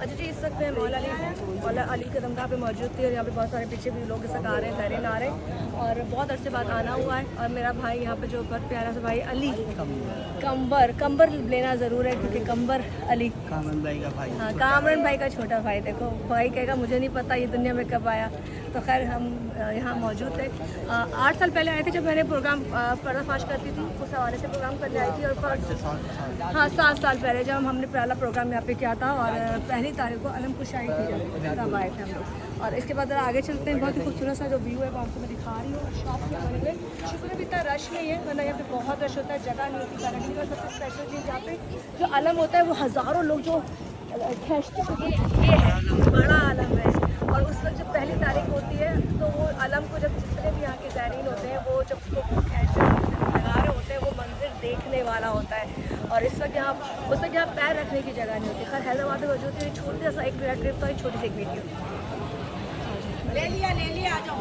अच्छा जी, इस वक्त मैं मौला अली कदमगाह पे मौजूद थी और यहाँ पे बहुत सारे पीछे भी लोग इस आ रहे हैं, तहरीन आ रहे हैं और बहुत अरसे बाद आना हुआ है। और मेरा भाई यहाँ पे जो बहुत प्यारा सा भाई अली कंबर लेना ज़रूर है क्योंकि कंबर अली कामरान भाई का भाई। हाँ, कामरान भाई का छोटा भाई। देखो भाई कहेगा मुझे नहीं पता ये दुनिया में कब आया। तो खैर हम यहाँ मौजूद थे। 8 साल पहले आए थे जब मैंने प्रोग्राम पर्दाफाश करती थी, उस हवाले से प्रोग्राम करने आई थी। और हाँ 7 साल पहले जब हमने पहला प्रोग्राम यहाँ पे किया था और पहली तारीख को अलम कुशाई थी तब आए थे हम लोग। और इसके बाद आगे चलते हैं। बहुत ही खूबसूरत सा जो व्यू है वो आपको मैं दिखा रही हूँ। शॉप के बने हुए शुक्र है इतना रश नहीं है, वरना यहाँ पे बहुत रश होता है, जगह नहीं होती। पैराडाइज का सबसे स्पेशल चीज़ यहाँ पे जो अलम होता है वो हज़ारों लोग जो खींचते हैं, ये है बड़ा अलम है। और उस वक्त जब पहली तारीख होती है तो वो अलम को जब जितने भी यहाँ के ज़ायरीन होते हैं वो जब उसको खींच लगा रहे होते हैं वो मंदिर देखने वाला होता है। और इस वक्त यहाँ उस वक्त यहाँ पैर रखने की जगह नहीं होती। खैर हैदराबाद में मौजूद है, छोटा सा एक मेरा ट्रिप था, एक छोटी सी एक वीडियो। ले लिया आ जाओ।